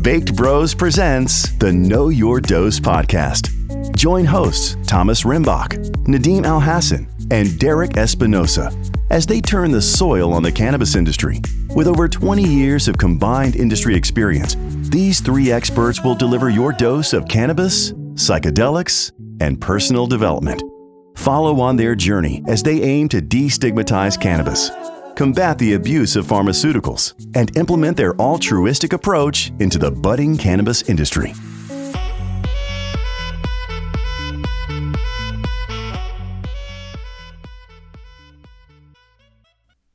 Baked Bros presents the Know Your Dose podcast. Join hosts Thomas Rimbach, Nadeem Alhassan, and Derek Espinosa as they turn the soil on the cannabis industry. With over 20 years of combined industry experience, these three experts will deliver your dose of cannabis, psychedelics, and personal development. Follow on their journey as they aim to destigmatize cannabis, combat the abuse of pharmaceuticals, and implement their altruistic approach into the budding cannabis industry.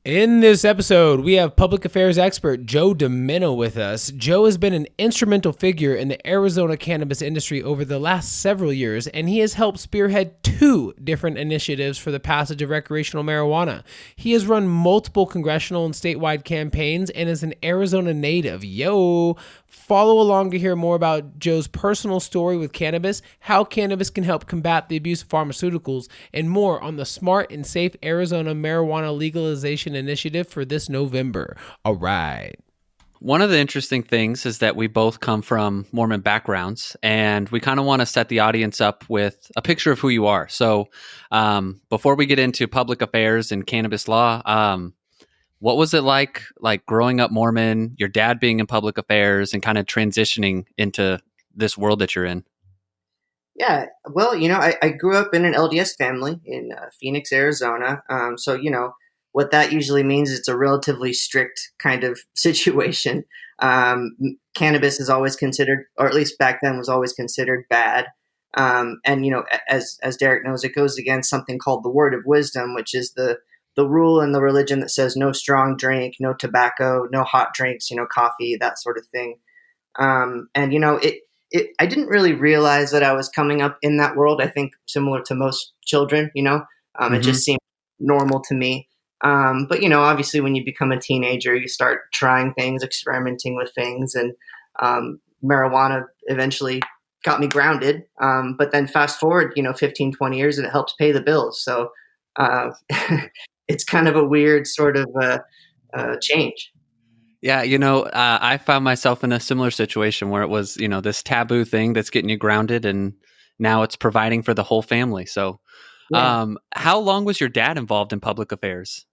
In this episode, we have public affairs expert Joe DeMenna with us. Joe has been an instrumental figure in the Arizona cannabis industry over the last several years, and he has helped spearhead 2 different initiatives for the passage of recreational marijuana. He has run multiple congressional and statewide campaigns and is an Arizona native. Follow along to hear more about Joe's personal story with cannabis, how cannabis can help combat the abuse of pharmaceuticals, and more on the Smart and Safe Arizona Marijuana Legalization Initiative for this November. All right. One of the interesting things is that we both come from Mormon backgrounds, and we kind of want to set the audience up with a picture of who you are. So before we get into public affairs and cannabis law, what was it like growing up Mormon, your dad being in public affairs, and kind of transitioning into this world that you're in? Yeah, well, I grew up in an LDS family in Phoenix, Arizona. What that usually means is it's a relatively strict kind of situation. Cannabis is always considered, or at least back then was always considered bad. As Derek knows, it goes against something called the Word of Wisdom, which is the rule in the religion that says no strong drink, no tobacco, no hot drinks, coffee, that sort of thing. I didn't really realize that I was coming up in that world. I think similar to most children, it just seemed normal to me. Obviously when you become a teenager, you start trying things, experimenting with things, and marijuana eventually got me grounded. But then fast forward, 15, 20 years and it helps pay the bills. So it's kind of a weird sort of change. Yeah, I found myself in a similar situation where it was, this taboo thing that's getting you grounded, and now it's providing for the whole family. So how long was your dad involved in public affairs?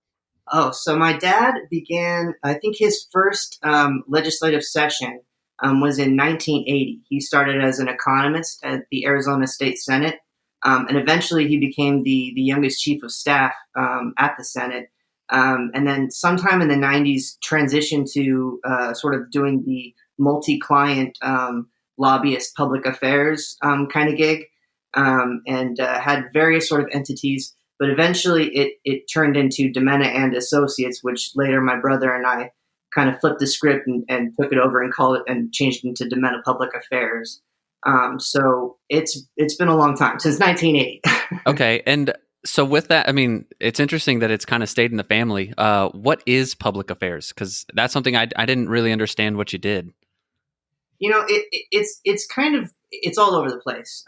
Oh, so my dad began, I think his first legislative session was in 1980. He started as an economist at the Arizona State Senate. And eventually he became the youngest chief of staff at the Senate. And then sometime in the 90s transitioned to sort of doing the multi-client lobbyist public affairs kind of gig, and had various sort of entities. But eventually it turned into DeMenna and Associates, which later my brother and I kind of flipped the script and took it over and called it and changed it into DeMenna Public Affairs. So it's been a long time, since 1980. Okay. And so with that, I mean, it's interesting that it's kind of stayed in the family. What is public affairs? Because that's something I didn't really understand what you did. It's kind of, it's all over the place.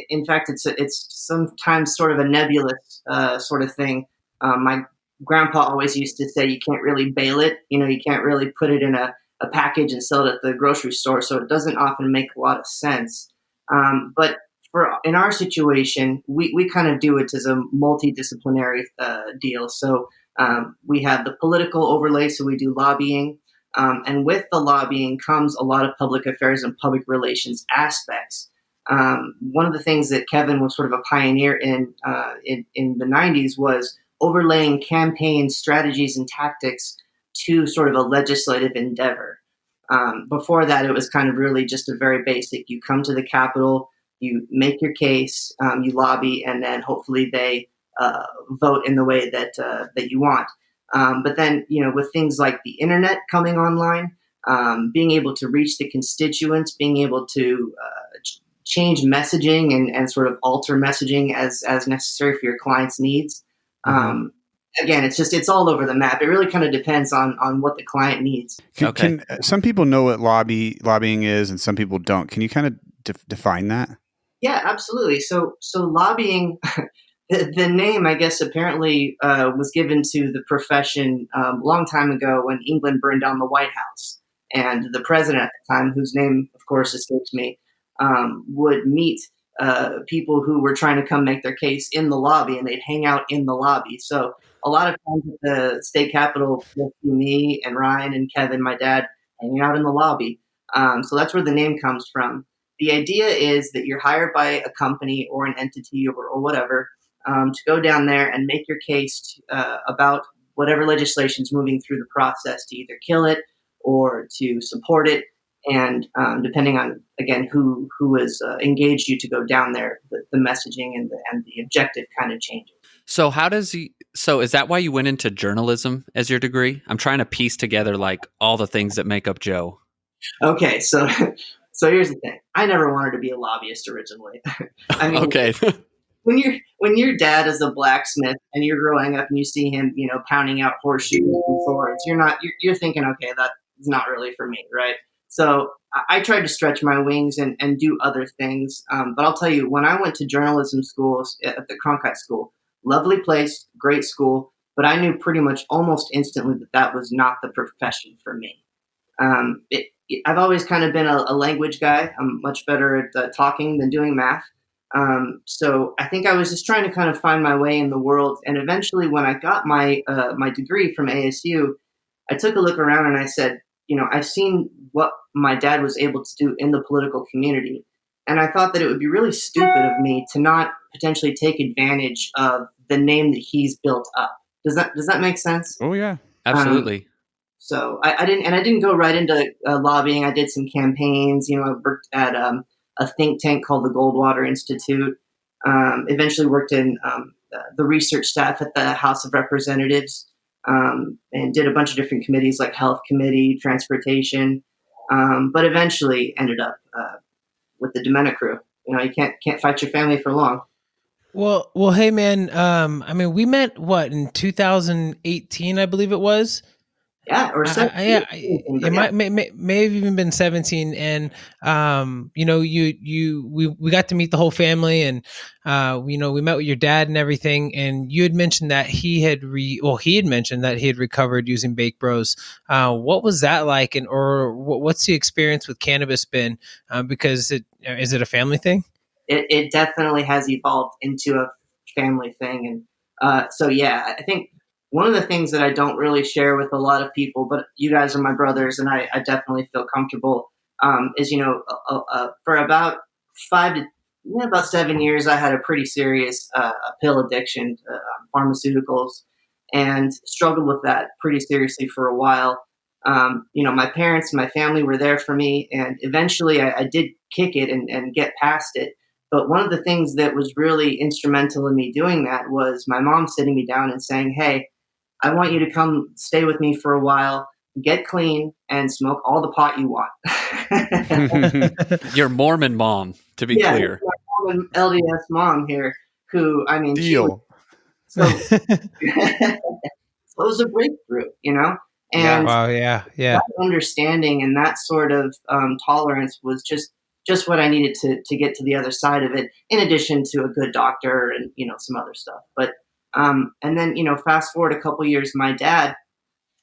In fact, it's sometimes sort of a nebulous sort of thing. My grandpa always used to say, you can't really bail it. You can't really put it in a package and sell it at the grocery store. So it doesn't often make a lot of sense. But in our situation, we kind of do it as a multidisciplinary deal. So we have the political overlay. So we do lobbying. And with the lobbying comes a lot of public affairs and public relations aspects. One of the things that Kevin was sort of a pioneer in the 90s was overlaying campaign strategies and tactics to sort of a legislative endeavor. Before that, it was kind of really just a very basic, you come to the Capitol, you make your case, you lobby, and then hopefully they vote in the way that you want. But then, with things like the internet coming online, being able to reach the constituents, being able to change messaging and sort of alter messaging as necessary for your clients' needs. Again, it's all over the map. It really kind of depends on what the client needs. Can some people know what lobbying is and some people don't? Can you kind of define that? Yeah, absolutely. So lobbying, the name, I guess, apparently was given to the profession a long time ago when England burned down the White House. and the president at the time, whose name, of course, escapes me, would meet people who were trying to come make their case in the lobby, and they'd hang out in the lobby. So a lot of times at the state capitol, you'll see me and Ryan and Kevin, my dad, hanging out in the lobby. So that's where the name comes from. The idea is that you're hired by a company or an entity or whatever to go down there and make your case about whatever legislation is moving through the process, to either kill it or to support it. And depending on, again, who has engaged you to go down there, the messaging and the objective kind of changes. So is that why you went into journalism as your degree? I'm trying to piece together like all the things that make up Joe. Okay, so here's the thing. I never wanted to be a lobbyist originally. I mean, Okay. when your dad is a blacksmith and you're growing up and you see him, pounding out horseshoes and swords, you're thinking, okay, that's not really for me, right? So I tried to stretch my wings and do other things. But I'll tell you, when I went to journalism schools at the Cronkite School, lovely place, great school, but I knew pretty much almost instantly that was not the profession for me. I've always kind of been a language guy. I'm much better at talking than doing math. So I think I was just trying to kind of find my way in the world. And eventually when I got my degree from ASU, I took a look around and I said, I've seen what my dad was able to do in the political community. And I thought that it would be really stupid of me to not potentially take advantage of the name that he's built up. Does that make sense? Oh yeah, absolutely. So I didn't go right into lobbying. I did some campaigns. I worked at a think tank called the Goldwater Institute. Eventually worked in the research staff at the House of Representatives, and did a bunch of different committees like Health Committee, Transportation, but eventually ended up with the DeMenna crew. You can't fight your family for long. Well, hey man. We met in 2018, I believe it was. Yeah, or 17. It may have even been 17, and we got to meet the whole family, and we met with your dad and everything, and you had mentioned that he had mentioned that he had recovered using Bake Bros. What was that like, or what's the experience with cannabis been? Because is it a family thing? It definitely has evolved into a family thing, and so yeah, I think. One of the things that I don't really share with a lot of people, but you guys are my brothers, and I definitely feel comfortable, is, for about 7 years, I had a pretty serious pill addiction to pharmaceuticals and struggled with that pretty seriously for a while. My parents, my family were there for me, and eventually I did kick it and get past it. But one of the things that was really instrumental in me doing that was my mom sitting me down and saying, hey, I want you to come stay with me for a while, get clean, and smoke all the pot you want. Your Mormon mom, to be clear. My Mormon LDS mom here, who, deal. It was a breakthrough, And yeah. that understanding and that sort of tolerance was just what I needed to get to the other side of it, in addition to a good doctor and, some other stuff. But and then, fast forward a couple years, my dad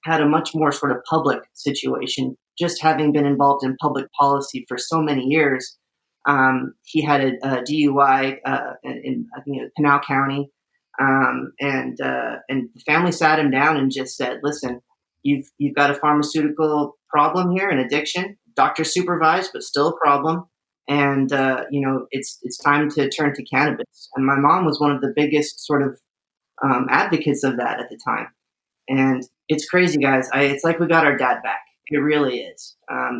had a much more sort of public situation, just having been involved in public policy for so many years. He had a DUI in I think it was Pinal County, and the family sat him down and just said, "Listen, you've got a pharmaceutical problem here, an addiction, doctor supervised, but still a problem." And it's time to turn to cannabis. And my mom was one of the biggest sort of advocates of that at the time. And it's crazy, guys. It's like we got our dad back. It really is.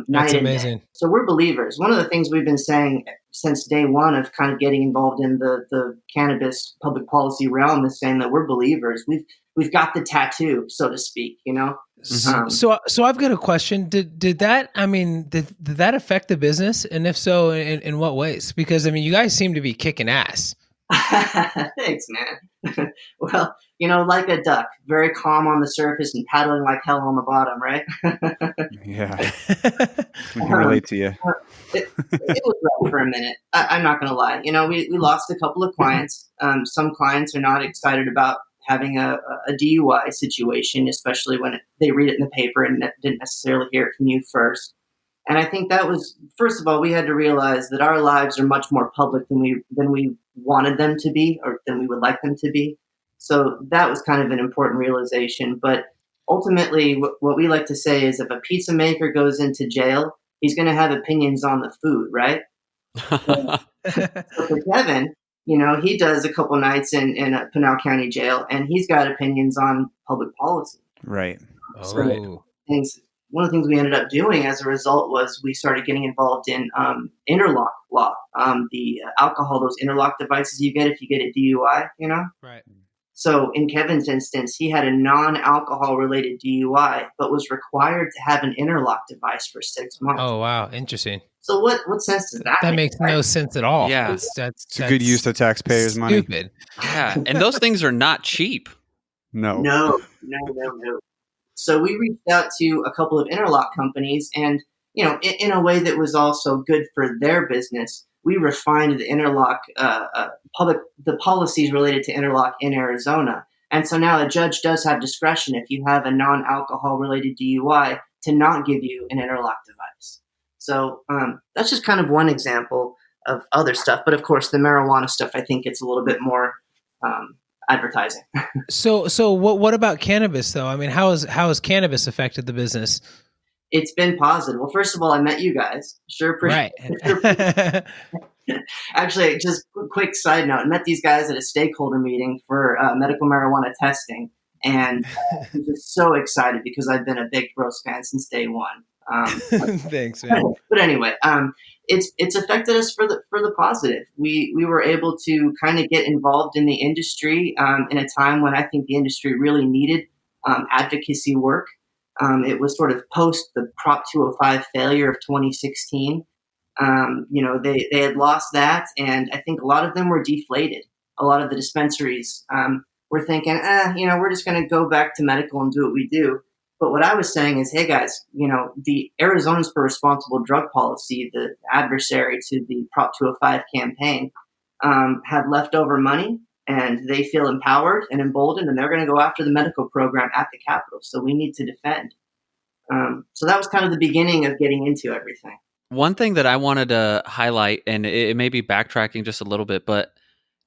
That's amazing. So we're believers. One of the things we've been saying since day one of kind of getting involved in the cannabis public policy realm is saying that we're believers. We've got the tattoo, so to speak, So I've got a question. Did that affect the business? And if so, in what ways? Because you guys seem to be kicking ass. Thanks, man. Well, like a duck, very calm on the surface and paddling like hell on the bottom, right? Yeah. We can relate to you. It was rough for a minute. I'm not going to lie. We lost a couple of clients. Some clients are not excited about having a DUI situation, especially when they read it in the paper and didn't necessarily hear it from you first. And I think that was, first of all, we had to realize that our lives are much more public than we wanted them to be, or than we would like them to be. So that was kind of an important realization. But ultimately, what we like to say is if a pizza maker goes into jail, he's going to have opinions on the food, right? So for Kevin, he does a couple nights in a Pinal County jail, and he's got opinions on public policy. Right. Oh, So right. one of the things we ended up doing as a result was we started getting involved in interlock law, the alcohol, those interlock devices you get if you get a DUI, Right. So in Kevin's instance, he had a non-alcohol related DUI, but was required to have an interlock device for 6 months. Oh, wow. Interesting. So what sense does that That make? makes no sense at all. Yeah. That's It's a good use of taxpayers' money. stupid. Yeah, and those things are not cheap. No. No. So we reached out to a couple of interlock companies, and in a way that was also good for their business, we refined the interlock the policies related to interlock in Arizona. And so now a judge does have discretion if you have a non-alcohol related DUI to not give you an interlock device. So that's just kind of one example of other stuff. But of course, the marijuana stuff, I think it's a little bit more advertising. So what about cannabis though? I mean, how has cannabis affected the business? It's been positive. Well, first of all, I met you guys. Right. Actually, just quick side note, I met these guys at a stakeholder meeting for medical marijuana testing, and I'm just so excited because I've been a big Bros fan since day one. Thanks, man. But anyway, it's affected us for the positive. We were able to kind of get involved in the industry in a time when I think the industry really needed advocacy work. It was sort of post the Prop 205 failure of 2016. They had lost that, and I think a lot of them were deflated. A lot of the dispensaries were thinking, we're just going to go back to medical and do what we do. But what I was saying is, hey guys, the Arizonans for Responsible Drug Policy, the adversary to the Prop 205 campaign, have leftover money, and they feel empowered and emboldened, and they're going to go after the medical program at the Capitol. So we need to defend. So that was kind of the beginning of getting into everything. One thing that I wanted to highlight, and it may be backtracking just a little bit, but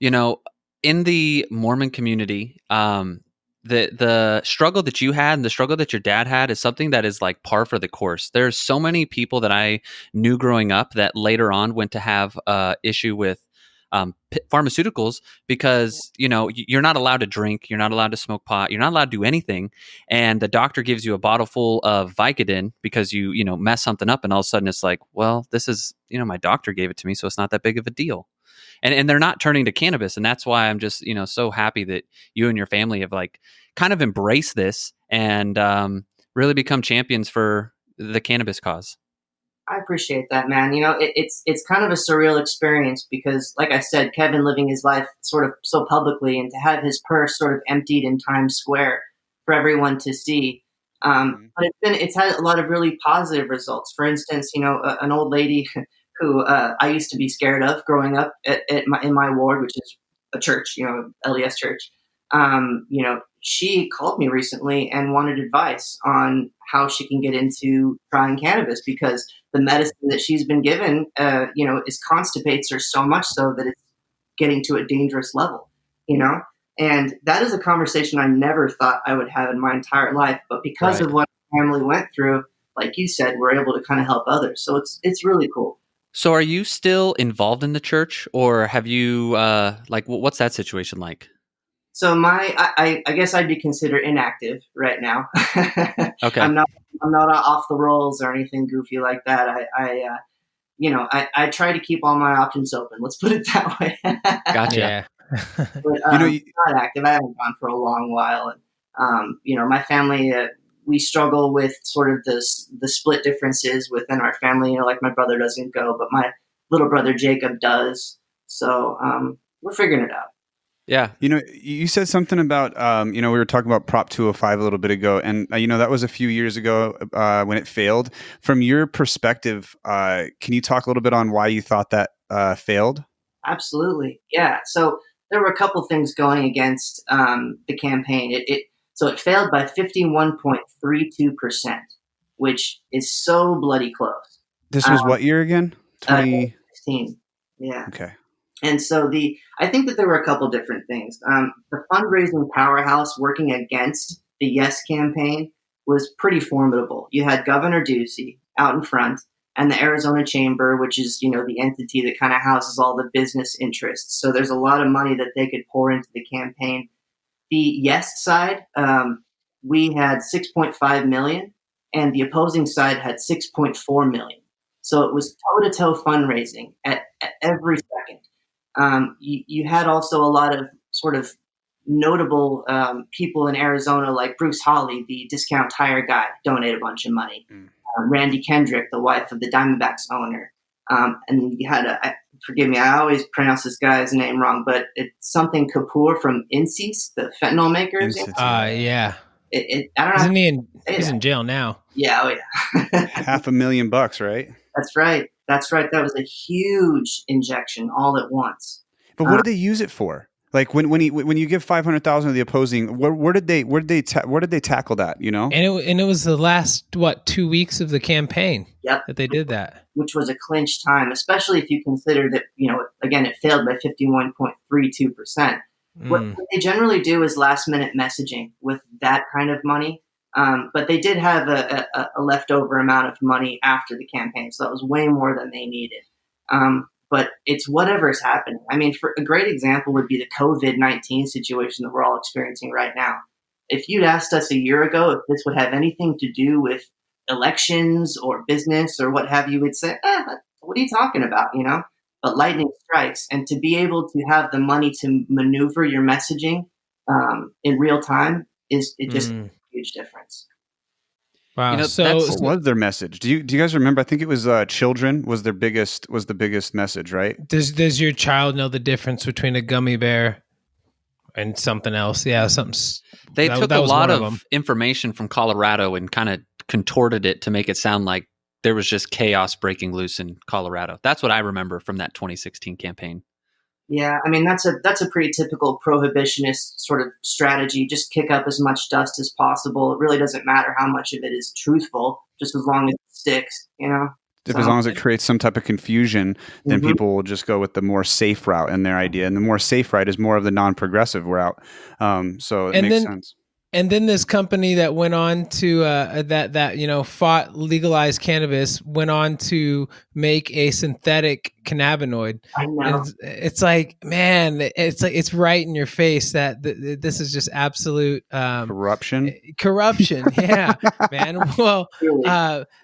in the Mormon community, the struggle that you had and the struggle that your dad had is something that is like par for the course. There's so many people that I knew growing up that later on went to have issue with pharmaceuticals because you're not allowed to drink, you're not allowed to smoke pot, you're not allowed to do anything, and the doctor gives you a bottle full of Vicodin because you mess something up, and all of a sudden it's like, well, this is my doctor gave it to me, so it's not that big of a deal. And they're not turning to cannabis, and that's why I'm just so happy that you and your family have like kind of embraced this and really become champions for the cannabis cause. I appreciate that, man. It's kind of a surreal experience because, like I said, Kevin living his life sort of so publicly, and to have his purse sort of emptied in Times Square for everyone to see. But it's had a lot of really positive results. For instance, an old lady who I used to be scared of growing up in my ward, which is a church, LDS church. She called me recently and wanted advice on how she can get into trying cannabis because the medicine that she's been given, constipates her so much so that it's getting to a dangerous level, And that is a conversation I never thought I would have in my entire life. But because of what my family went through, like you said, we're able to kind of help others. So it's really cool. So are you still involved in the church, or have you what's that situation like? So I guess I'd be considered inactive right now. Okay. I'm not off the rolls or anything goofy like that. I try to keep all my options open. Let's put it that way. Gotcha. Yeah. But I'm not active. I haven't gone for a long while, and my family we struggle with sort of the split differences within our family. Like my brother doesn't go, but my little brother Jacob does. So we're figuring it out. Yeah. You said something about, we were talking about Prop 205 a little bit ago, and, that was a few years ago when it failed. From your perspective, can you talk a little bit on why you thought that failed? Absolutely. Yeah. So there were a couple things going against the campaign. So it failed by 51.32%, which is so bloody close. This was what year again? 2016. Yeah. Okay. And so I think that there were a couple different things. The fundraising powerhouse working against the Yes campaign was pretty formidable. You had Governor Ducey out in front, and the Arizona Chamber, which is, the entity that kind of houses all the business interests. So there's a lot of money that they could pour into the campaign. The Yes side, we had 6.5 million, and the opposing side had 6.4 million. So it was toe-to-toe fundraising at every second. You had also a lot of sort of notable people in Arizona, like Bruce Hawley, the discount tire guy, donate a bunch of money. Randy Kendrick, the wife of the Diamondbacks owner. And you had forgive me, I always pronounce this guy's name wrong, but it's something Kapoor from Insis, the fentanyl makers. Yeah. I don't know. He's in jail now. Yeah, oh yeah. $500,000, right? That's right. That was a huge injection all at once. But what did they use it for? Like when you give 500,000 to the opposing, where did they tackle that? And it was the last 2 weeks of the campaign. Yep. That they did that, which was a clinch time, especially if you consider that again it failed by 51.32%. What they generally do is last minute messaging with that kind of money. But they did have a leftover amount of money after the campaign, so that was way more than they needed. But it's whatever's happening. I mean, for a great example would be the COVID-19 situation that we're all experiencing right now. If you'd asked us a year ago if this would have anything to do with elections or business or what have you, we'd say, what are you talking about, But lightning strikes, and to be able to have the money to maneuver your messaging in real time is just a huge difference. Wow. What was their message? Do you guys remember? I think it was children was the biggest message, right? Does your child know the difference between a gummy bear and something else? Yeah, something. They took a lot of information from Colorado and kind of contorted it to make it sound like there was just chaos breaking loose in Colorado. That's what I remember from that 2016 campaign. Yeah, I mean, that's a pretty typical prohibitionist sort of strategy. Just kick up as much dust as possible. It really doesn't matter how much of it is truthful, just as long as it sticks, As long as it creates some type of confusion, then people will just go with the more safe route in their idea. And the more safe route is more of the non-progressive route. So it makes sense. And then this company that went on to fought legalized cannabis went on to make a synthetic cannabinoid. I know. It's like, man, it's right in your face that this is just absolute corruption. Yeah, man. Well,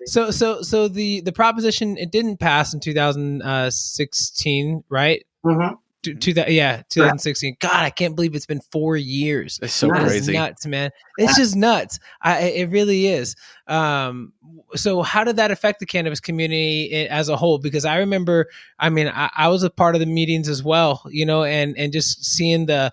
so the proposition, it didn't pass in 2016, right? Mm-hmm. 2016. God, I can't believe it's been 4 years. It's so crazy. It's nuts, man. It's just nuts. It really is. So how did that affect the cannabis community as a whole? Because I remember, I was a part of the meetings as well, and just seeing the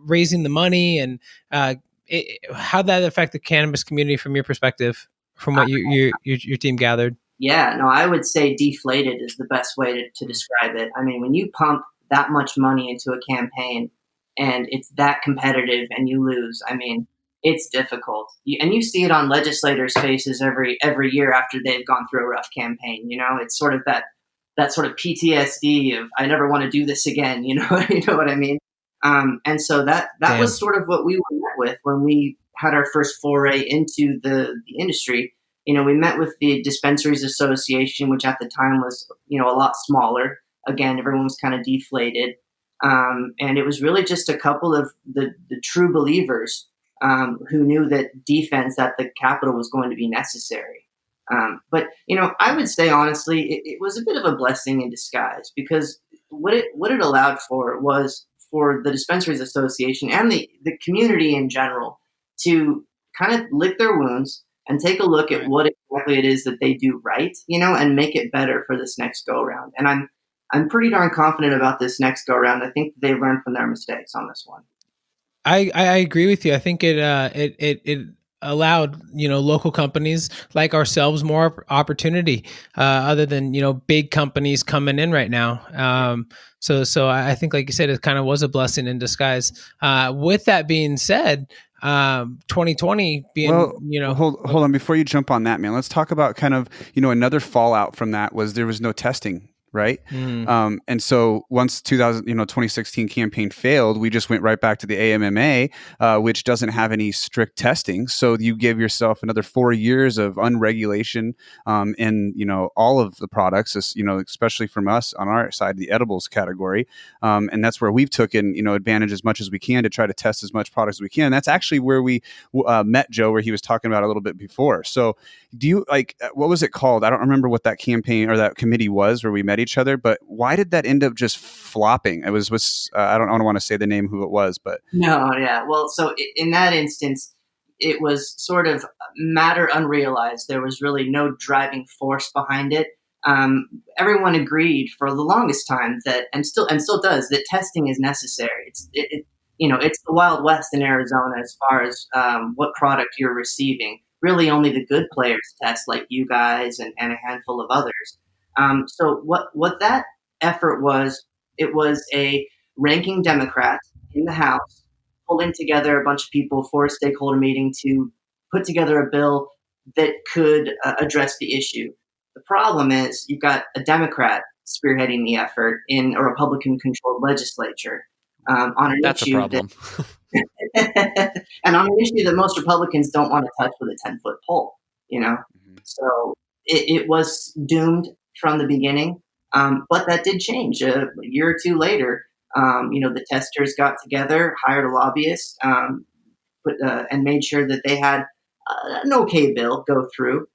raising the money and how that affect the cannabis community from your perspective, from what your team gathered. Yeah, no, I would say deflated is the best way to describe it. I mean, when you pump that much money into a campaign and it's that competitive and you lose, I mean, it's difficult. And you see it on legislators' faces every year after they've gone through a rough campaign. It's sort of that sort of PTSD of, I never want to do this again. You know what I mean? And so that was sort of what we were met with when we had our first foray into the industry. We met with the Dispensaries Association, which at the time was, a lot smaller. Again, everyone was kind of deflated. And it was really just a couple of the true believers who knew that defense at the Capitol was going to be necessary. But I would say, honestly, it was a bit of a blessing in disguise, because what it allowed for was for the Dispensaries Association and the community in general to kind of lick their wounds and take a look at what exactly it is that they do right, and make it better for this next go around. And I'm pretty darn confident about this next go around. I think they learned from their mistakes on this one. I agree with you. I think it allowed, local companies like ourselves more opportunity, other than, big companies coming in right now. So I think, like you said, it kind of was a blessing in disguise. With that being said, 2020 being, well, hold on before you jump on that, man. Let's talk about kind of, another fallout from that was there was no testing. Right. And so once 2016 campaign failed, we just went right back to the AMMA, which doesn't have any strict testing. So you give yourself another 4 years of unregulation in, all of the products, especially from us on our side, the edibles category. And that's where we've taken, advantage as much as we can to try to test as much products as we can. And that's actually where we met Joe, where he was talking about a little bit before. So do you what was it called? I don't remember what that campaign or that committee was where we met each other, but why did that end up just flopping? It was I don't want to say the name who it was, but no, yeah. Well, so in that instance, it was sort of matter unrealized. There was really no driving force behind it. Everyone agreed for the longest time that, and still does, that testing is necessary. It's the Wild West in Arizona as far as what product you're receiving. Really, only the good players test, like you guys and a handful of others. So what that effort was, it was a ranking Democrat in the House pulling together a bunch of people for a stakeholder meeting to put together a bill that could address the issue. The problem is you've got a Democrat spearheading the effort in a Republican-controlled legislature on an That's issue a problem. and on an issue that most Republicans don't want to touch with a 10-foot pole. So it was doomed from the beginning, but that did change a year or two later. The testers got together, hired a lobbyist, and made sure that they had an okay bill go through,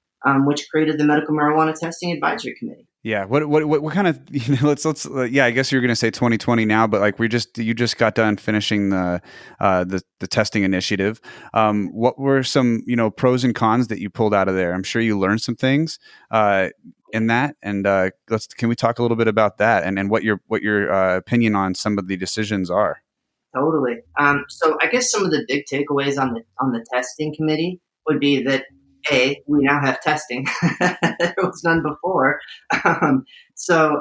which created the Medical Marijuana Testing Advisory Committee. Yeah. What kind of, let's yeah, I guess you're going to say 2020 now, but like you just got done finishing the testing initiative. What were some, pros and cons that you pulled out of there? I'm sure you learned some things in that, and can we talk a little bit about that and what your opinion on some of the decisions are? Totally. So I guess some of the big takeaways on the testing committee would be that we now have testing. There was none before. So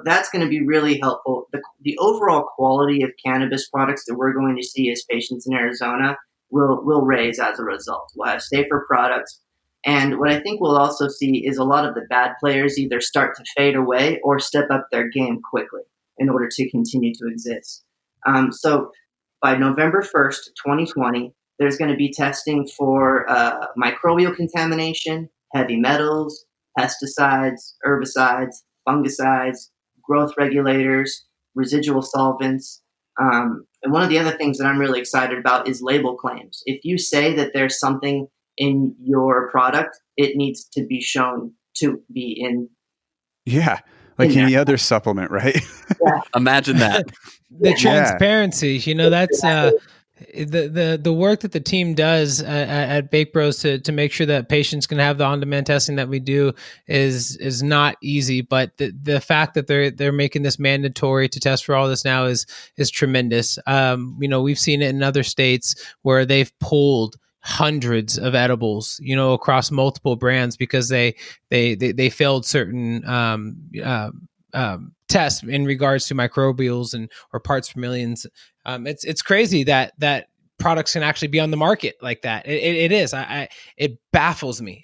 that's going to be really helpful. The overall quality of cannabis products that we're going to see as patients in Arizona will raise as a result. We'll have safer products. And what I think we'll also see is a lot of the bad players either start to fade away or step up their game quickly in order to continue to exist. So by November 1st, 2020, there's going to be testing for microbial contamination, heavy metals, pesticides, herbicides, fungicides, growth regulators, residual solvents. And one of the other things that I'm really excited about is label claims. If you say that there's something in your product, it needs to be shown to be in. Yeah. Like any other supplement, right? Yeah. Imagine that. The transparency, that's the work that the team does at Bake Bros to make sure that patients can have the on-demand testing that we do is not easy. But the fact that they're making this mandatory to test for all this now is tremendous. We've seen it in other states where they've pulled hundreds of edibles, across multiple brands because they failed certain tests in regards to microbials or parts per millions. It's crazy that products can actually be on the market like that. It is. It baffles me.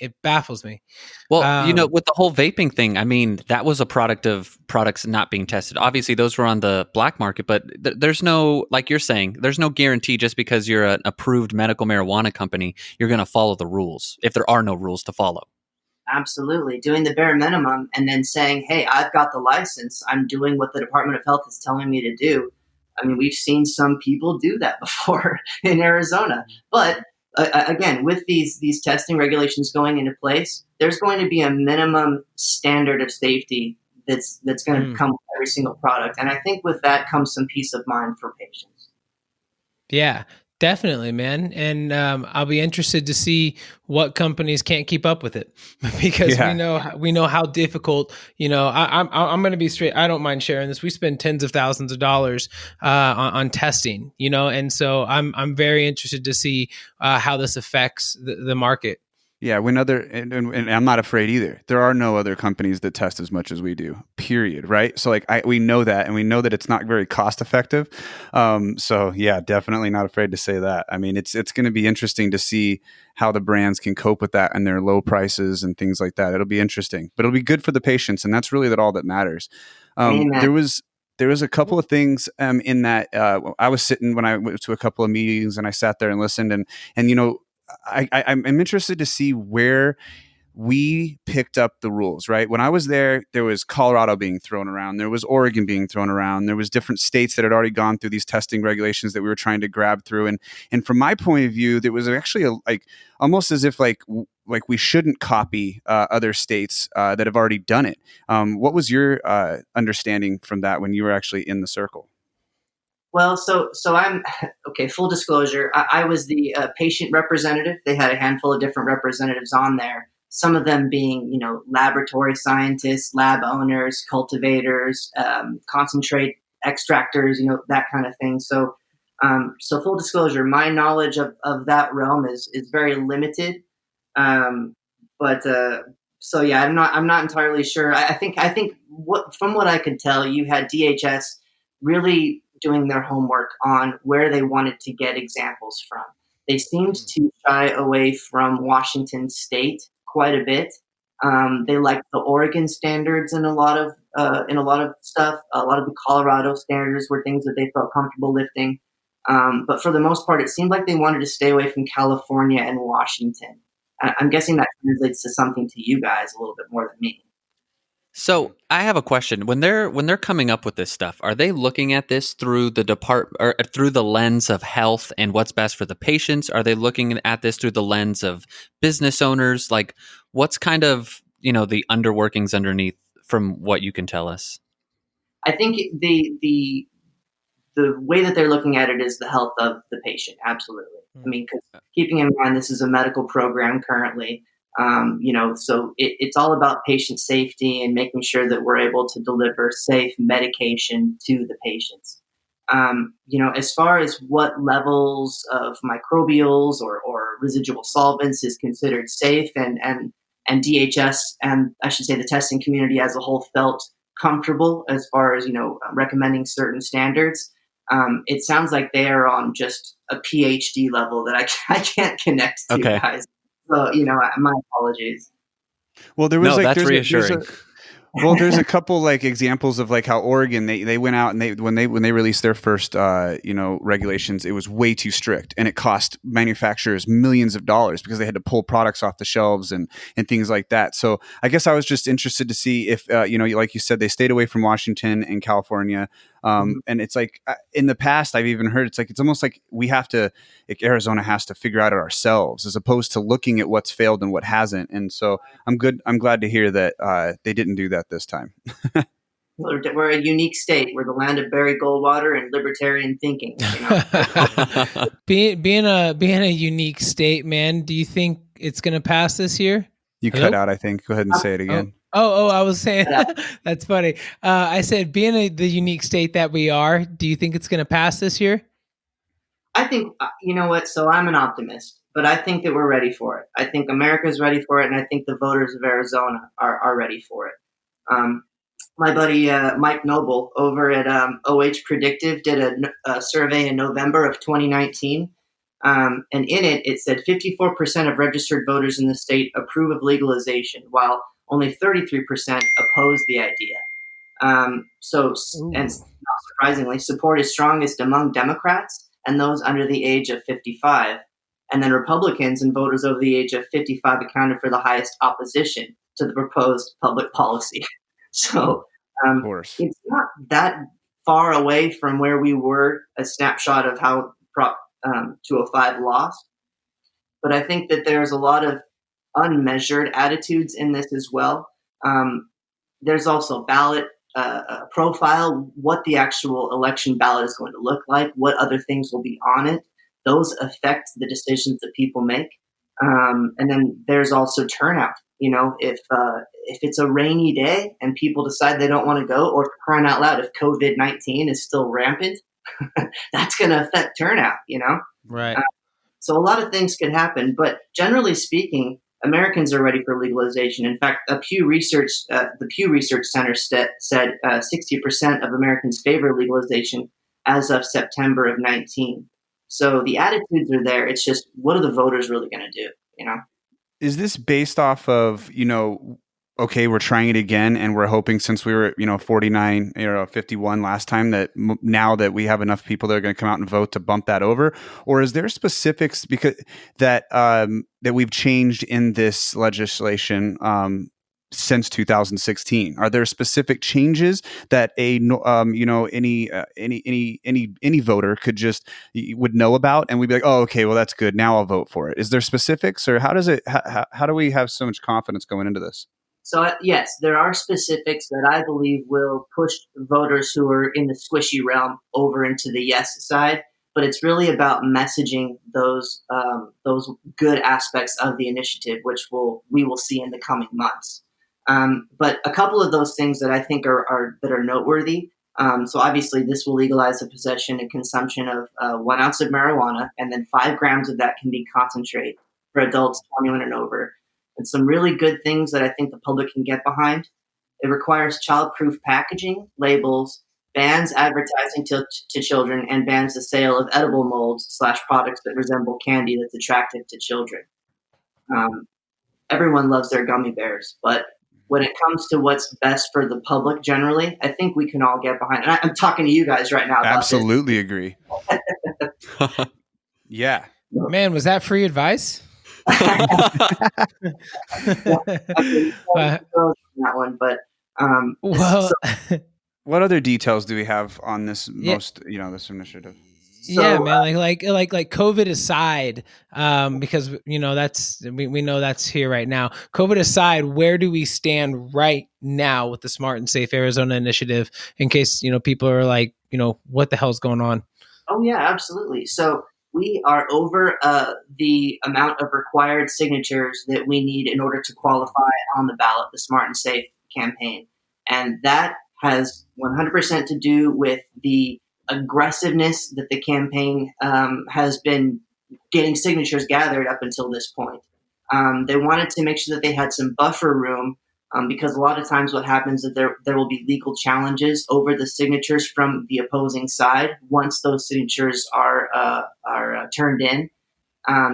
Well, with the whole vaping thing, I mean, that was a product of products not being tested. Obviously, those were on the black market, but there's no, like you're saying, there's no guarantee just because you're an approved medical marijuana company, you're going to follow the rules if there are no rules to follow. Absolutely. Doing the bare minimum and then saying, hey, I've got the license. I'm doing what the Department of Health is telling me to do. I mean, we've seen some people do that before in Arizona. But again, with these testing regulations going into place, there's going to be a minimum standard of safety that's going to come with every single product. And I think with that comes some peace of mind for patients. Yeah. Definitely, man. And I'll be interested to see what companies can't keep up with it because we know how difficult. I'm going to be straight. I don't mind sharing this. We spend tens of thousands of dollars on testing, and so I'm very interested to see how this affects the market. Yeah, and I'm not afraid either. There are no other companies that test as much as we do. Period. Right. So we know that, and we know that it's not very cost effective. So yeah, definitely not afraid to say that. I mean, it's going to be interesting to see how the brands can cope with that and their low prices and things like that. It'll be interesting, but it'll be good for the patients, and that's really all that matters. There was a couple of things in that I was sitting when I went to a couple of meetings, and I sat there and listened, and I'm interested to see where we picked up the rules, right? When I was there was Colorado being thrown around. There was Oregon being thrown around. There was different states that had already gone through these testing regulations that we were trying to grab through. And from my point of view, there was actually almost as if we shouldn't copy other states that have already done it. What was your understanding from that when you were actually in the circle? Well, so I'm okay. Full disclosure, I was the patient representative. They had a handful of different representatives on there. Some of them being, laboratory scientists, lab owners, cultivators, concentrate extractors, that kind of thing. So full disclosure, my knowledge of that realm is very limited. Um, but so yeah, I'm not entirely sure. I think from what I could tell, you had DHS really doing their homework on where they wanted to get examples from. They seemed to shy away from Washington State quite a bit. They liked the Oregon standards in a lot of stuff. A lot of the Colorado standards were things that they felt comfortable lifting. But for the most part, it seemed like they wanted to stay away from California and Washington. I'm guessing that translates to something to you guys a little bit more than me. So I have a question. When they're coming up with this stuff, are they looking at this through the or through the lens of health and what's best for the patients? Are they looking at this through the lens of business owners? Like, what's kind of the underworkings underneath from what you can tell us? I think the way that they're looking at it is the health of the patient. Absolutely. I mean, because keeping in mind this is a medical program currently. So it's all about patient safety and making sure that we're able to deliver safe medication to the patients. As far as what levels of microbials or residual solvents is considered safe, and DHS, and I should say the testing community as a whole, felt comfortable as far as recommending certain standards. It sounds like they are on just a PhD level that I can't connect to, Okay. guys. So, my apologies. Well, there was that's reassuring. There's a couple examples of how Oregon they went out and when they released their first regulations, it was way too strict, and it cost manufacturers millions of dollars because they had to pull products off the shelves and things like that. So I guess I was just interested to see if like you said, they stayed away from Washington and California. And it's in the past, I've even heard it's almost like we have to, Arizona has to figure out it ourselves as opposed to looking at what's failed and what hasn't. And so I'm glad to hear that they didn't do that this time. We're a unique state. We're the land of Barry Goldwater and libertarian thinking. Being a unique state, man. Do you think it's going to pass this year? You cut out, I think. Go ahead and say it again. Oh, I was saying that's funny. I said, being the unique state that we are, do you think it's going to pass this year? I think, you know what? So I'm an optimist, but I think that we're ready for it. I think America's ready for it, and I think the voters of Arizona are ready for it. My buddy Mike Noble over at OH Predictive did a survey in November of 2019. And in it said 54% of registered voters in the state approve of legalization, while only 33% oppose the idea. And not surprisingly, support is strongest among Democrats and those under the age of 55. And then Republicans and voters over the age of 55 accounted for the highest opposition to the proposed public policy. So it's not that far away from where we were, a snapshot of how Prop 205 lost. But I think that there's a lot of unmeasured attitudes in this as well. There's also ballot profile, what the actual election ballot is going to look like, what other things will be on it. those affect the decisions that people make. And then there's also turnout. If it's a rainy day and people decide they don't want to go, or crying out loud, if COVID-19 is still rampant, that's going to affect turnout. Right. So a lot of things could happen, but generally speaking, Americans are ready for legalization. In fact, the Pew Research Center said 60% of Americans favor legalization as of September of 19. So the attitudes are there. It's just, what are the voters really going to do? Is this based off of, okay, we're trying it again, and we're hoping, since we were, 49 or 51 last time, that now that we have enough people that are going to come out and vote to bump that over? Or is there specifics because that we've changed in this legislation since 2016? Are there specific changes that any voter would know about, and we'd be like, oh, okay, well, that's good, now I'll vote for it? Is there specifics, or how do we have so much confidence going into this? So yes, there are specifics that I believe will push voters who are in the squishy realm over into the yes side. But it's really about messaging those good aspects of the initiative, which we will see in the coming months. But a couple of those things that I think are noteworthy. So obviously, this will legalize the possession and consumption of 1 ounce of marijuana, and then 5 grams of that can be concentrate for adults 21 and over. And some really good things that I think the public can get behind. It requires child-proof packaging, labels, bans advertising to children, and bans the sale of edible molds / products that resemble candy that's attractive to children. Everyone loves their gummy bears, but when it comes to what's best for the public generally, I think we can all get behind. And I'm talking to you guys right now about Absolutely agree. Yeah. Man, was that free advice? that one, but what other details do we have on this this initiative? Yeah, man, like COVID aside, because we know that's here right now. COVID aside, where do we stand right now with the Smart and Safe Arizona initiative? In case people are like, what the hell's going on? Oh yeah, absolutely. So we are over the amount of required signatures that we need in order to qualify on the ballot, the Smart and Safe campaign, and that has 100% to do with the aggressiveness that the campaign has been getting signatures gathered up until this point. They wanted to make sure that they had some buffer room because a lot of times what happens is there will be legal challenges over the signatures from the opposing side once those signatures are turned in.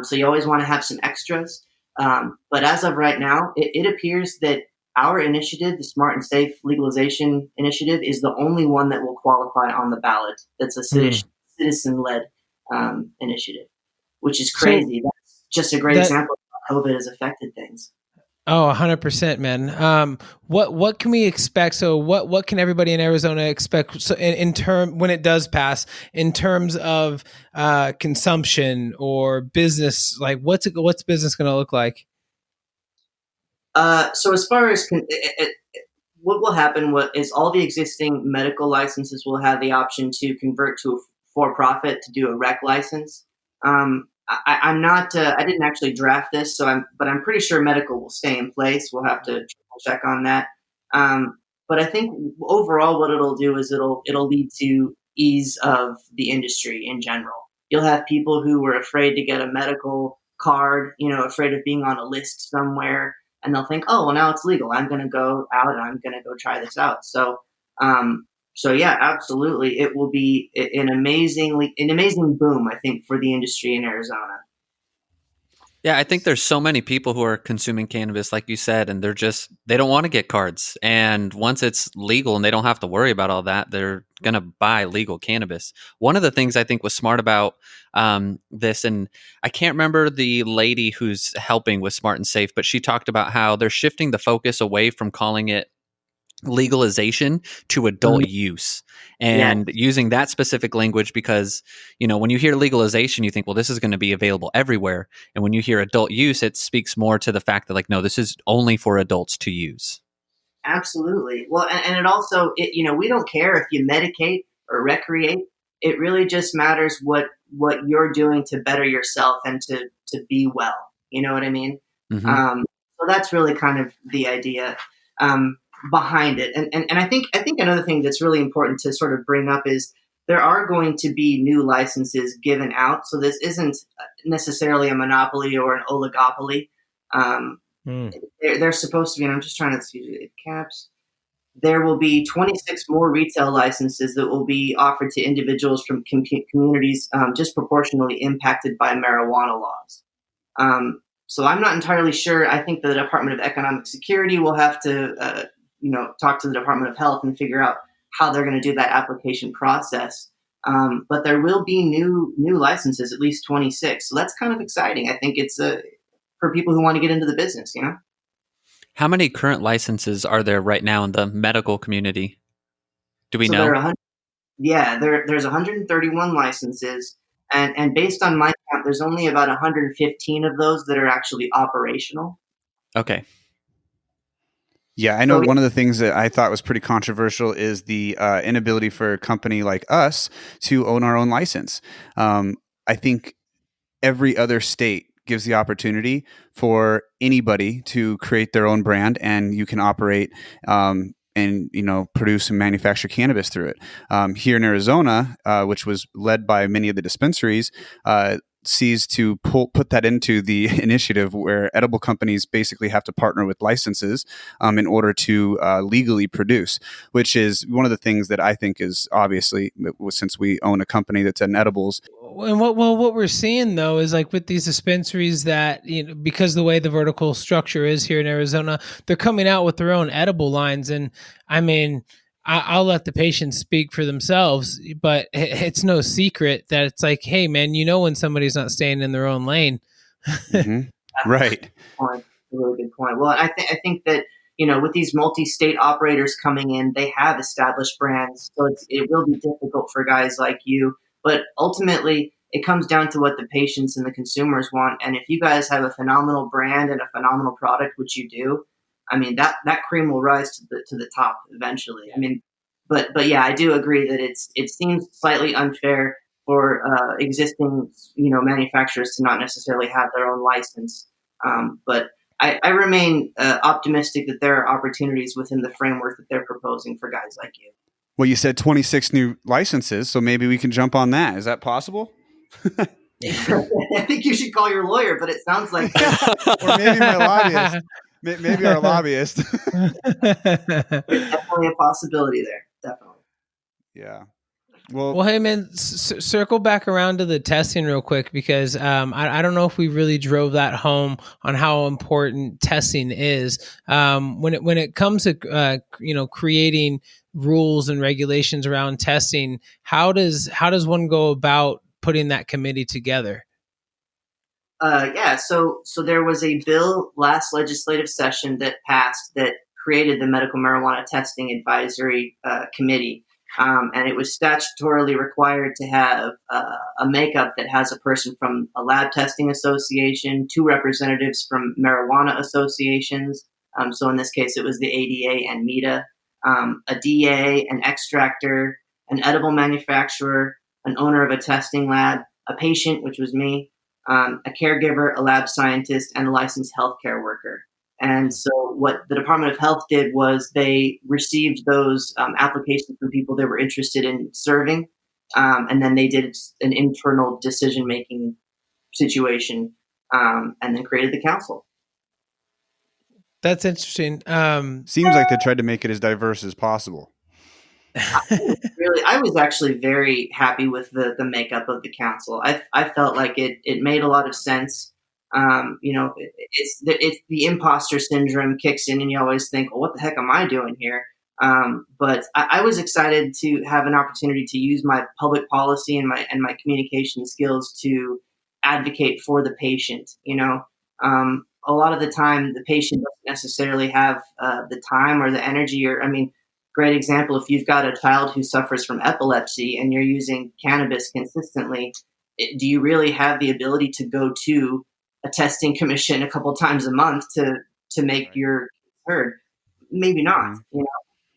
So you always want to have some extras. But as of right now, it appears that our initiative, the Smart and Safe Legalization Initiative, is the only one that will qualify on the ballot. That's a citizen-led initiative, which is crazy. That's just a great example of how COVID has affected things. Oh, 100%, man. What can we expect? So what can everybody in Arizona expect? So in when it does pass, in terms of consumption or business, like what's business going to look like? So as far as what will happen is all the existing medical licenses will have the option to convert to a for-profit to do a rec license. I'm not. I didn't actually draft this, but I'm pretty sure medical will stay in place. We'll have to triple check on that. But I think overall, what it'll do is it'll lead to ease of the industry in general. You'll have people who were afraid to get a medical card, afraid of being on a list somewhere, and they'll think, oh, well, now it's legal. I'm going to go out and I'm going to go try this out. So yeah, absolutely. It will be an amazing boom, I think, for the industry in Arizona. Yeah, I think there's so many people who are consuming cannabis, like you said, and they don't want to get cards. And once it's legal and they don't have to worry about all that, they're going to buy legal cannabis. One of the things I think was smart about this, and I can't remember the lady who's helping with Smart and Safe, but she talked about how they're shifting the focus away from calling it legalization to adult use and using that specific language because, when you hear legalization, you think, well, this is going to be available everywhere. And when you hear adult use, it speaks more to the fact that no, this is only for adults to use. Absolutely. Well, and it also, we don't care if you medicate or recreate. It really just matters what what you're doing to better yourself and to be well. You know what I mean? Mm-hmm. So that's really kind of the idea behind it. And I think another thing that's really important to sort of bring up is there are going to be new licenses given out. So this isn't necessarily a monopoly or an oligopoly. They're supposed to be, and I'm just trying to see it caps. There will be 26 more retail licenses that will be offered to individuals from communities disproportionately impacted by marijuana laws. So I'm not entirely sure. I think the Department of Economic Security will have to, talk to the Department of Health and figure out how they're going to do that application process. But there will be new licenses, at least 26. So that's kind of exciting. I think it's for people who want to get into the business, you know? How many current licenses are there right now in the medical community? Do we So know? there's 131 licenses. And based on my count, there's only about 115 of those that are actually operational. Okay. Yeah, I know So one of the things that I thought was pretty controversial is the inability for a company like us to own our own license. I think every other state gives the opportunity for anybody to create their own brand, and you can operate and produce and manufacture cannabis through it. Here in Arizona, which was led by many of the dispensaries, sees to put that into the initiative where edible companies basically have to partner with licenses in order to legally produce, which is one of the things that I think is obviously, since we own a company that's in edibles. And what we're seeing though is like with these dispensaries that, because the way the vertical structure is here in Arizona, they're coming out with their own edible lines. And I mean, I'll let the patients speak for themselves, but it's no secret that it's like, hey man, when somebody's not staying in their own lane. Mm-hmm. Right. Point. A really good point. Well, I think that with these multi-state operators coming in, they have established brands, so it will be difficult for guys like you. But ultimately, it comes down to what the patients and the consumers want. And if you guys have a phenomenal brand and a phenomenal product, which you do, I mean that cream will rise to the top eventually. I mean, but yeah, I do agree that it seems slightly unfair for existing manufacturers to not necessarily have their own license. But I remain optimistic that there are opportunities within the framework that they're proposing for guys like you. Well, you said 26 new licenses, so maybe we can jump on that. Is that possible? I think you should call your lawyer, but it sounds like or maybe my lobbyist. Maybe our lobbyist. There's definitely a possibility there. Definitely. Yeah. Well, hey man, circle back around to the testing real quick, because I don't know if we really drove that home on how important testing is when it comes to creating rules and regulations around testing. How does one go about putting that committee together? So there was a bill last legislative session that passed that created the Medical Marijuana Testing Advisory Committee. And it was statutorily required to have a makeup that has a person from a lab testing association, 2 representatives from marijuana associations. So in this case, it was the ADA and META, a DA, an extractor, an edible manufacturer, an owner of a testing lab, a patient, which was me, a caregiver, a lab scientist, and a licensed healthcare worker. And so what the Department of Health did was they received those applications from people that were interested in serving, and then they did an internal decision-making situation, and then created the council. That's interesting. Seems like they tried to make it as diverse as possible. I was actually very happy with the makeup of the council. I felt like it made a lot of sense. It's the imposter syndrome kicks in, and you always think, well, what the heck am I doing here? But I was excited to have an opportunity to use my public policy and my communication skills to advocate for the patient. A lot of the time, the patient doesn't necessarily have the time or the energy, great example, if you've got a child who suffers from epilepsy and you're using cannabis consistently, do you really have the ability to go to a testing commission a couple times a month to make your heard? Maybe not.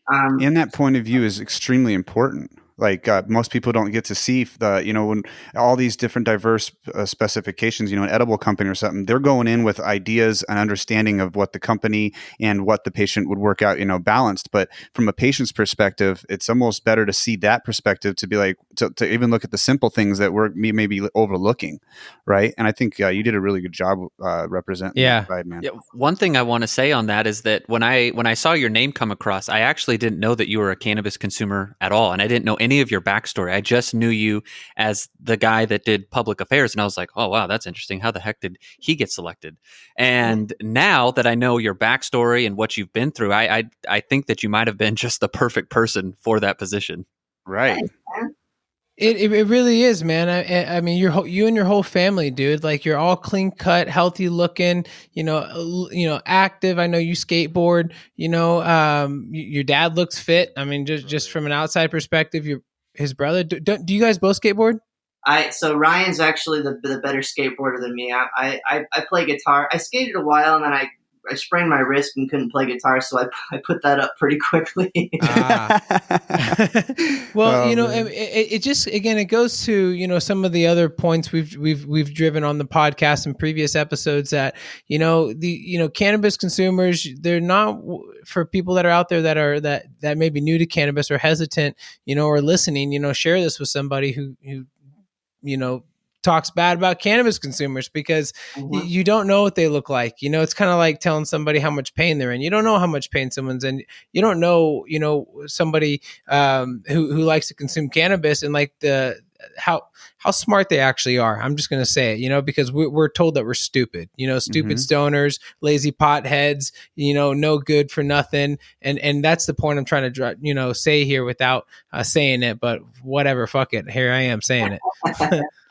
And that point of view is extremely important. Like most people don't get to see when all these different diverse specifications, an edible company or something, they're going in with ideas and understanding of what the company and what the patient would work out, balanced. But from a patient's perspective, it's almost better to see that perspective, to be like, to even look at the simple things that we're maybe overlooking. Right. And I think you did a really good job representing that side, man. Yeah. One thing I want to say on that is that when I saw your name come across, I actually didn't know that you were a cannabis consumer at all. And I didn't know any of your backstory. I just knew you as the guy that did public affairs. And I was like, oh, wow, that's interesting. How the heck did he get selected? And now that I know your backstory and what you've been through, I think that you might have been just the perfect person for that position. Right. It really is, man. I mean, you and your whole family, dude. Like, you're all clean cut, healthy looking. Active. I know you skateboard. Your dad looks fit. I mean, just from an outside perspective, his brother. Do you guys both skateboard? So Ryan's actually the better skateboarder than me. I play guitar. I skated a while, and then I sprained my wrist and couldn't play guitar, so I put that up pretty quickly. Well, it just, again, it goes to, some of the other points we've driven on the podcast in previous episodes, that, cannabis consumers, they're not, for people that are out there that may be new to cannabis or hesitant, or listening, share this with somebody who talks bad about cannabis consumers, because you don't know what they look like. It's kind of like telling somebody how much pain they're in. You don't know how much pain someone's in. You don't know, somebody who likes to consume cannabis, and like how smart they actually are. I'm just going to say it, because we're told that we're stupid, stupid stoners, lazy potheads, no good for nothing. And that's the point I'm trying to, say here without saying it, but whatever, fuck it. Here I am saying it.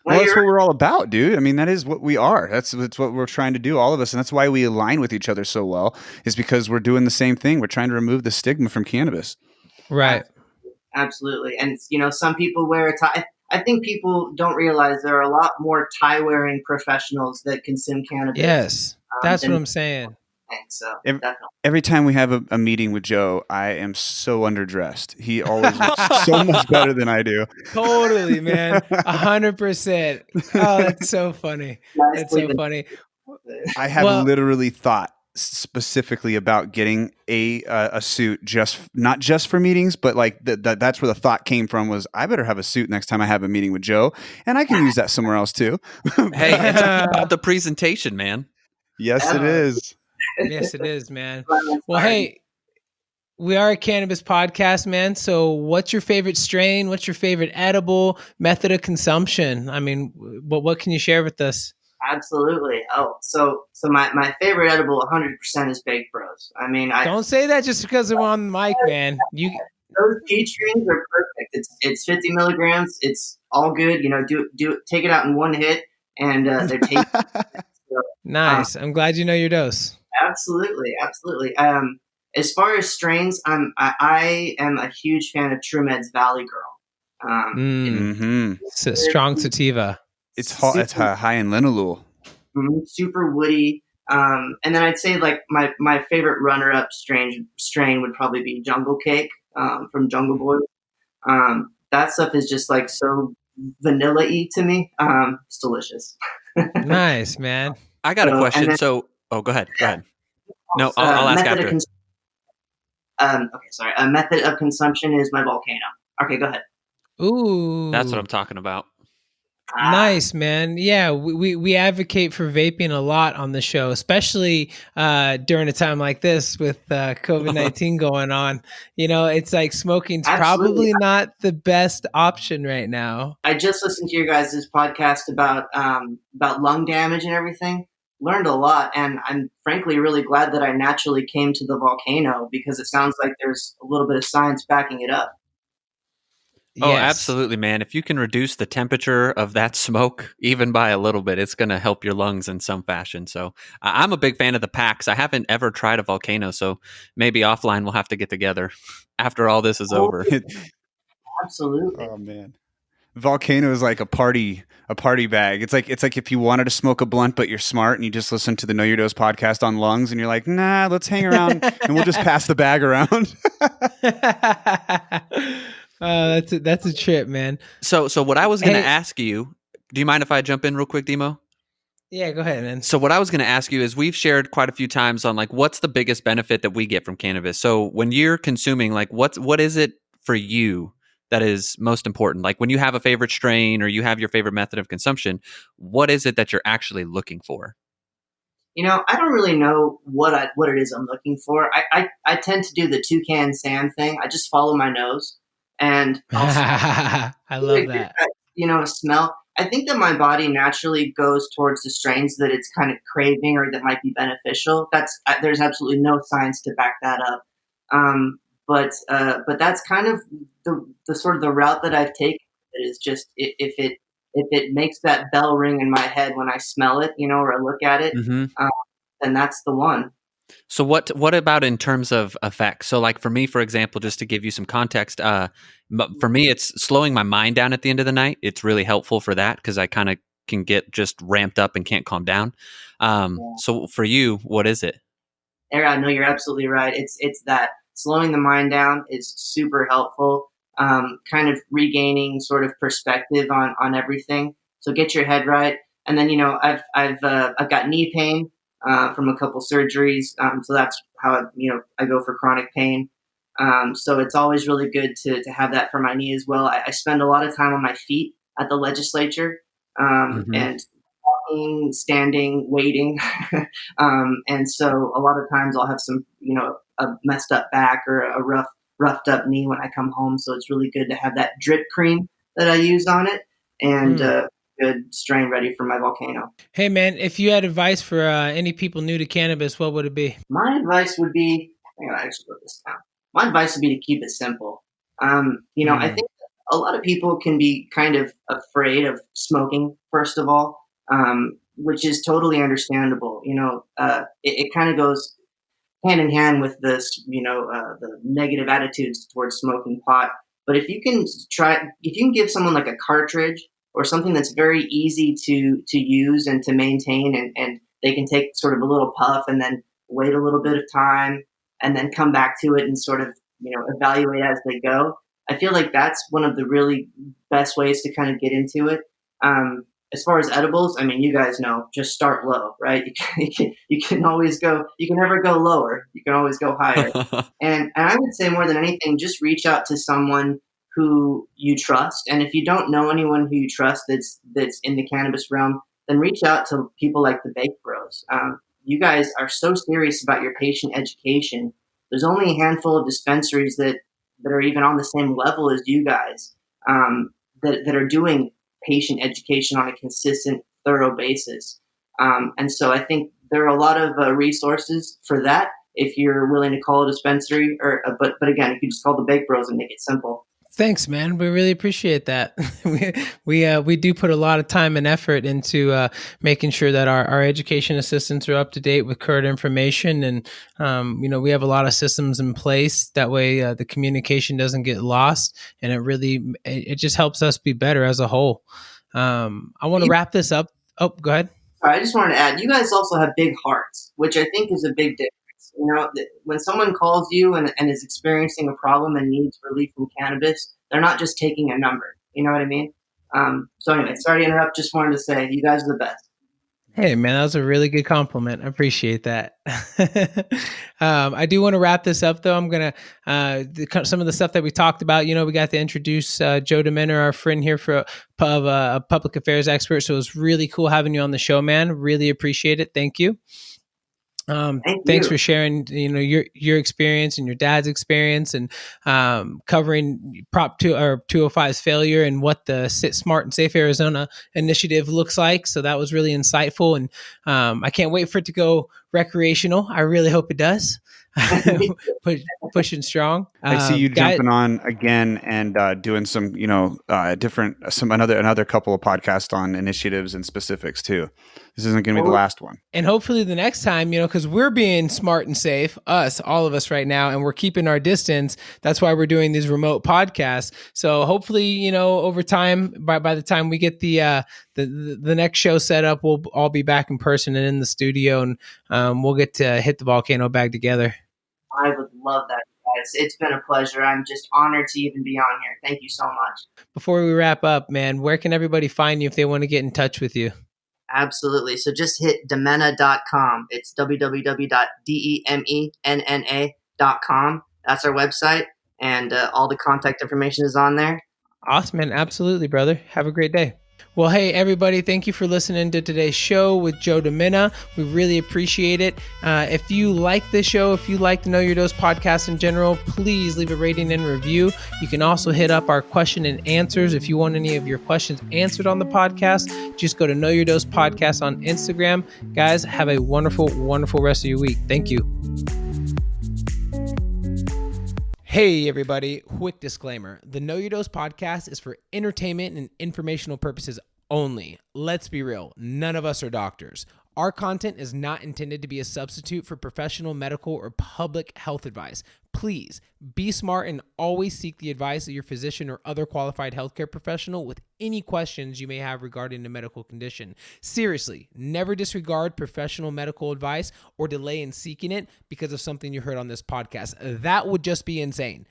Well, that's what we're all about, dude. I mean, that is what we are. That's what we're trying to do, all of us. And that's why we align with each other so well, is because we're doing the same thing. We're trying to remove the stigma from cannabis. Right. Absolutely. And, some people wear a tie. I think people don't realize there are a lot more tie-wearing professionals that consume cannabis. Yes, that's what I'm saying. So definitely. Every time we have a meeting with Joe, I am so underdressed. He always looks so much better than I do. Totally, man. 100%. Oh, that's so funny. That's so funny. I have literally thought specifically about getting a suit, not just for meetings, but like that's where the thought came from, was I better have a suit next time I have a meeting with Joe, and I can use that somewhere else too. Hey, it's about the presentation, man. Yes, it is. Yes, it is, man. Well, hey, we are a cannabis podcast, man. So what's your favorite strain? What's your favorite edible, method of consumption? I mean, what can you share with us? Absolutely. Oh, so my favorite edible 100% is Baked Bros. I mean, don't say that just because I'm on the mic, man. Those peach rings are perfect. It's 50 milligrams. It's all good. Take it out in one hit, and they're tasty. Nice. I'm glad you know your dose. Absolutely. As far as strains, I am a huge fan of TruMed's Valley Girl. So strong sativa. It's hot. It's high in linalool. Super woody. And then I'd say like my favorite runner-up strain would probably be Jungle Cake from Jungle Boy. That stuff is just like so vanilla-y to me. It's delicious. Nice, man. I got a question. Go ahead. Go ahead. No, I'll ask after. A method of consumption is my volcano. Okay, go ahead. Ooh, that's what I'm talking about. Nice, man. Yeah, we advocate for vaping a lot on the show, especially during a time like this with COVID-19 going on. It's like smoking's probably not the best option right now. I just listened to your guys' podcast about lung damage and everything. Learned a lot, and I'm frankly really glad that I naturally came to the volcano, because it sounds like there's a little bit of science backing it up. Oh, yes. Absolutely, man. If you can reduce the temperature of that smoke even by a little bit, it's going to help your lungs in some fashion. So I'm a big fan of the packs. I haven't ever tried a volcano, so maybe offline we'll have to get together after all this is over. Absolutely. Oh, man. Volcano is like a party bag. It's like if you wanted to smoke a blunt, but you're smart and you just listen to the Know Your Dose podcast on lungs, and you're like, nah, let's hang around and we'll just pass the bag around. That's a trip, man. So what I was going to Hey. ask you, do you mind if I jump in real quick, Demo? Yeah, go ahead, man. So what I was going to ask you is we've shared quite a few times on like what's the biggest benefit that we get from cannabis. So when you're consuming, like what is it for you that is most important? Like when you have a favorite strain or you have your favorite method of consumption, what is it that you're actually looking for? I don't really know what it is I'm looking for. I tend to do the toucan Sam thing. I just follow my nose, and I'll I love that. smell. I think that my body naturally goes towards the strains that it's kind of craving or that might be beneficial. There's absolutely no science to back that up. But that's kind of the sort of the route that I've taken. It is just if it makes that bell ring in my head when I smell it, or I look at it, Mm-hmm. then that's the one. So what about in terms of effects? So like for me, for example, just to give you some context, for me, it's slowing my mind down at the end of the night. It's really helpful for that because I kind of can get just ramped up and can't calm down. So for you, what is it? Yeah, no, you're absolutely right. It's that slowing the mind down is super helpful. Kind of regaining sort of perspective on everything. So get your head right. And then I've got knee pain from a couple surgeries. So that's how I go for chronic pain. So it's always really good to have that for my knee as well. I spend a lot of time on my feet at the legislature, Mm-hmm. and walking, standing, waiting. And so a lot of times I'll have some, a messed up back or a roughed up knee when I come home. So it's really good to have that drip cream that I use on it and good strain ready for my volcano. Hey, man, if you had advice for any people new to cannabis, what would it be? My advice would be, I gotta actually wrote this down. My advice would be to keep it simple. I think a lot of people can be kind of afraid of smoking, first of all, which is totally understandable. It kind of goes hand in hand with this, the negative attitudes towards smoking pot. But if you can give someone like a cartridge or something that's very easy to use and to maintain, and they can take sort of a little puff and then wait a little bit of time and then come back to it and sort of, evaluate as they go. I feel like that's one of the really best ways to kind of get into it. As far as edibles, I mean, you guys know, just start low, right? You can always go, you can never go lower. You can always go higher. And I would say more than anything, just reach out to someone who you trust. And if you don't know anyone who you trust that's in the cannabis realm, then reach out to people like the Bake Bros. You guys are so serious about your patient education. There's only a handful of dispensaries that are even on the same level as you guys, that are doing patient education on a consistent, thorough basis. And so I think there are a lot of resources for that if you're willing to call a dispensary, but again, if you just call the Bake Bros and make it simple. Thanks, man. We really appreciate that. we do put a lot of time and effort into making sure that our education assistants are up to date with current information, and we have a lot of systems in place. That way, the communication doesn't get lost, and it just helps us be better as a whole. I want to wrap this up. Oh, go ahead. I just wanted to add, you guys also have big hearts, which I think is a big difference. When someone calls you and is experiencing a problem and needs relief from cannabis, they're not just taking a number. You know what I mean? So anyway, sorry to interrupt. Just wanted to say you guys are the best. Hey, man, that was a really good compliment. I appreciate that. I do want to wrap this up, though. I'm going to, some of the stuff that we talked about, we got to introduce Joe DeMenna, our friend here a public affairs expert. So it was really cool having you on the show, man. Really appreciate it. Thank you. Thanks for sharing, your experience and your dad's experience, and covering Prop 2 or 205's failure and what the Smart and Safe Arizona initiative looks like. So that was really insightful, and I can't wait for it to go recreational. I really hope it does. Pushing strong. I see you jumping on again and doing some, another couple of podcasts on initiatives and specifics too. This isn't going to be the last one. And hopefully the next time, because we're being smart and safe, all of us right now, and we're keeping our distance. That's why we're doing these remote podcasts. So hopefully, over time, by the time we get the next show set up, we'll all be back in person and in the studio, and we'll get to hit the volcano bag together. I would love that. guys. It's been a pleasure. I'm just honored to even be on here. Thank you so much. Before we wrap up, man, where can everybody find you if they want to get in touch with you? Absolutely. So just hit DeMenna.com. It's www.demenna.com. That's our website, and all the contact information is on there. Awesome, man. Absolutely, brother. Have a great day. Well, hey, everybody, thank you for listening to today's show with Joe DeMenna. We really appreciate it. If you like this show, if you like the Know Your Dose podcast in general, please leave a rating and review. You can also hit up our question and answers. If you want any of your questions answered on the podcast, just go to Know Your Dose podcast on Instagram. Guys, have a wonderful, wonderful rest of your week. Thank you. Hey, everybody. Quick disclaimer. The Know Your Dose podcast is for entertainment and informational purposes only. Let's be real. None of us are doctors. Our content is not intended to be a substitute for professional medical or public health advice. Please be smart and always seek the advice of your physician or other qualified healthcare professional with any questions you may have regarding a medical condition. Seriously, never disregard professional medical advice or delay in seeking it because of something you heard on this podcast. That would just be insane.